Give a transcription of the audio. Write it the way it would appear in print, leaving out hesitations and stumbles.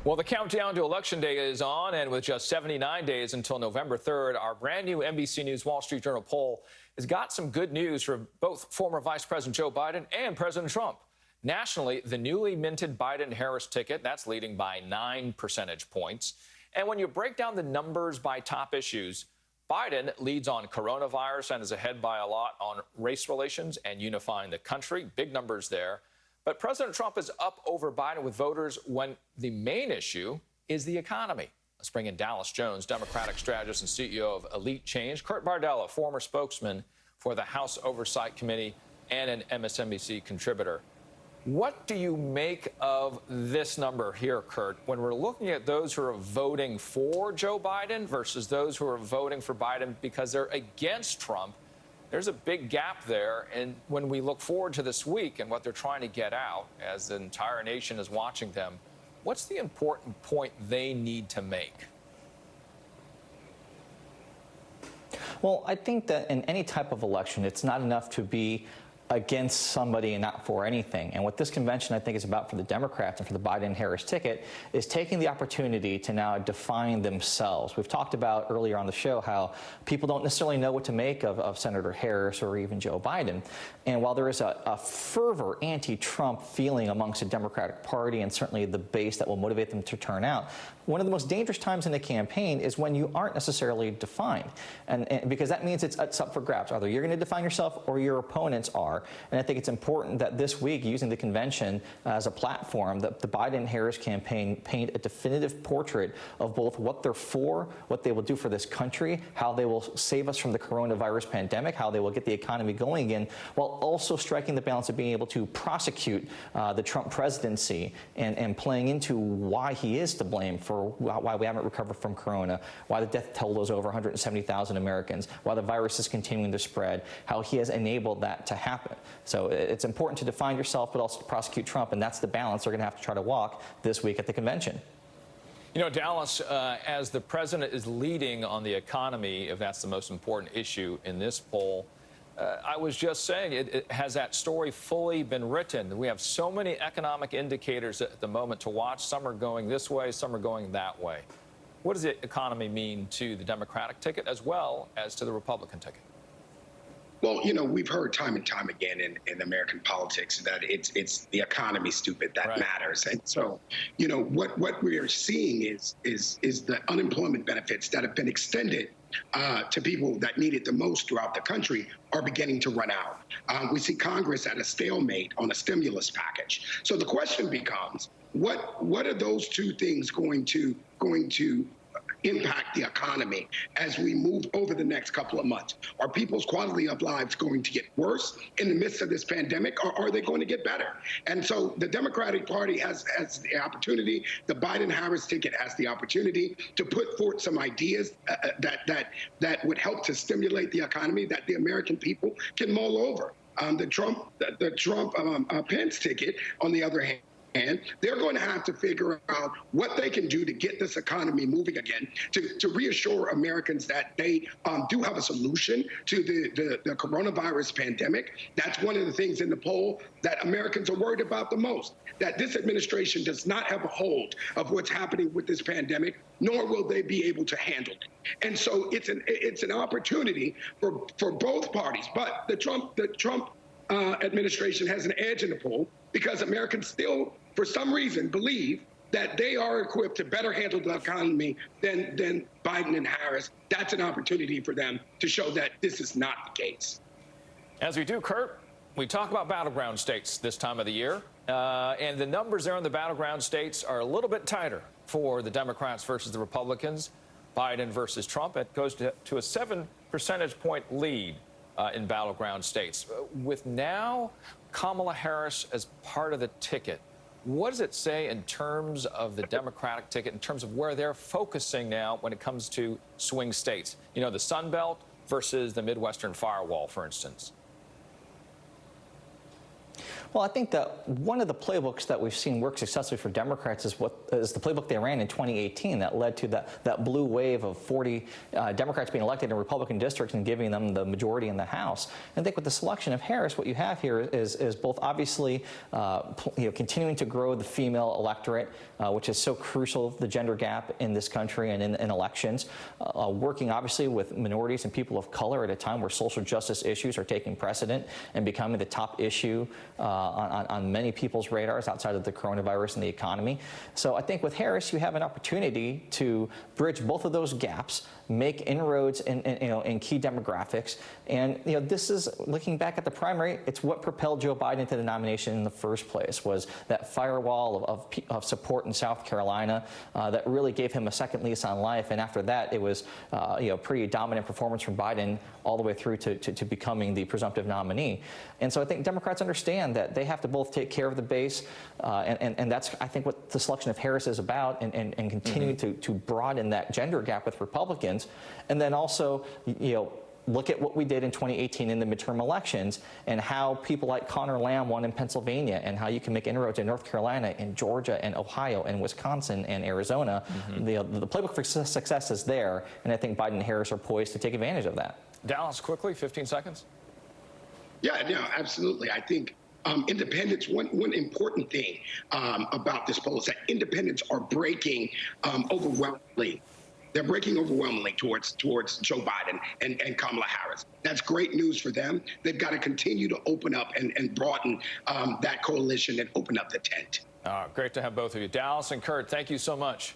Well, the countdown to Election Day is on, and with just 79 days until November 3rd, our brand new NBC News Wall Street Journal poll has got some good news for both former Vice President Joe Biden and President Trump. Nationally, the newly minted Biden-Harris ticket, that's leading by 9 percentage points. And when you break down the numbers by top issues, Biden leads on coronavirus and is ahead by a lot on race relations and unifying the country. Big numbers there. But President Trump is up over Biden with voters when the main issue is the economy. Let's bring in Dallas Jones, Democratic strategist and CEO of Elite Change, Kurt Bardella, former spokesman for the House Oversight Committee and an MSNBC contributor. What do you make of this number here, Kurt, when we're looking at those who are voting for Joe Biden versus those who are voting for Biden because they're against Trump? There's a big gap there, and when we look forward to this week and what they're trying to get out as the entire nation is watching them, what's the important point they need to make? Well, I think that in any type of election, it's not enough to be against somebody and not for anything. And what this convention, I think, is about for the Democrats and for the Biden-Harris ticket is taking the opportunity to now define themselves. We've talked about earlier on the show how people don't necessarily know what to make of Senator Harris or even Joe Biden. And while there is a fervor anti-Trump feeling amongst the Democratic Party and certainly the base that will motivate them to turn out, one of the most dangerous times in a campaign is when you aren't necessarily defined. And because that means it's up for grabs. Either you're going to define yourself or your opponents are. And I think it's important that this week, using the convention as a platform, that the Biden-Harris campaign paint a definitive portrait of both what they're for, what they will do for this country, how they will save us from the coronavirus pandemic, how they will get the economy going again, while also striking the balance of being able to prosecute the Trump presidency and playing into why he is to blame for why we haven't recovered from corona, why the death toll is over 170,000 Americans, why the virus is continuing to spread, how he has enabled that to happen. So it's important to define yourself, but also to prosecute Trump, and that's the balance they're going to have to try to walk this week at the convention. You know, Dallas, as the president is leading on the economy, if that's the most important issue in this poll, I was just saying, has that story fully been written? We have so many economic indicators at the moment to watch. Some are going this way, some are going that way. What does the economy mean to the Democratic ticket as well as to the Republican ticket? Well, you know, we've heard time and time again in American politics that it's the economy, stupid, that matters. And so, you know, what we are seeing is the unemployment benefits that have been extended to people that need it the most throughout the country are beginning to run out. We see Congress at a stalemate on a stimulus package. So the question becomes, what are those two things going to impact the economy as we move over the next couple of months? Are people's quality of lives going to get worse in the midst of this pandemic, or are they going to get better? And so the Democratic Party has the opportunity, the Biden-Harris ticket has the opportunity to put forth some ideas that would help to stimulate the economy that the American people can mull over. The Trump-Pence ticket, on the other hand, and they're going to have to figure out what they can do to get this economy moving again, to reassure Americans that they do have a solution to the coronavirus pandemic. That's one of the things in the poll that Americans are worried about the most, that this administration does not have a hold of what's happening with this pandemic, nor will they be able to handle it. And so it's an opportunity for both parties. But the Trump administration has an edge in the poll because Americans still, for some reason, believe that they are equipped to better handle the economy than Biden and Harris. That's an opportunity for them to show that this is not the case. As we do, Kurt, we talk about battleground states this time of the year, and the numbers there in the battleground states are a little bit tighter for the Democrats versus the Republicans, Biden versus Trump. It goes to a 7 percentage point lead in battleground states. With now Kamala Harris as part of the ticket, what does it say in terms of the Democratic ticket, in terms of where they're focusing now when it comes to swing states? You know, the Sun Belt versus the Midwestern firewall, for instance. Well, I think that one of the playbooks that we've seen work successfully for Democrats is the playbook they ran in 2018 that led to that blue wave of 40 Democrats being elected in Republican districts and giving them the majority in the House. And I think with the selection of Harris, what you have here is both obviously continuing to grow the female electorate, which is so crucial, the gender gap in this country and in elections, working obviously with minorities and people of color at a time where social justice issues are taking precedent and becoming the top issue on many people's radars outside of the coronavirus and the economy. So I think with Harris, you have an opportunity to bridge both of those gaps, make inroads in key demographics. And this is, looking back at the primary, it's what propelled Joe Biden to the nomination in the first place, was that firewall of support in South Carolina that really gave him a second lease on life. And after that, it was pretty dominant performance from Biden all the way through to becoming the presumptive nominee. And so I think Democrats understand that they have to both take care of the base, and that's, I think, what the selection of Harris is about, and continue to broaden that gender gap with Republicans. And then also, look at what we did in 2018 in the midterm elections and how people like Connor Lamb won in Pennsylvania, and how you can make inroads in North Carolina and Georgia and Ohio and Wisconsin and Arizona. The playbook for success is there, and I think Biden and Harris are poised to take advantage of that. Dallas, quickly, 15 seconds. Yeah, absolutely. I think independents, one important thing about this poll is that independents are breaking overwhelmingly. They're breaking overwhelmingly towards Joe Biden and Kamala Harris. That's great news for them. They've got to continue to open up and broaden that coalition and open up the tent. Great to have both of you. Dallas and Kurt, thank you so much.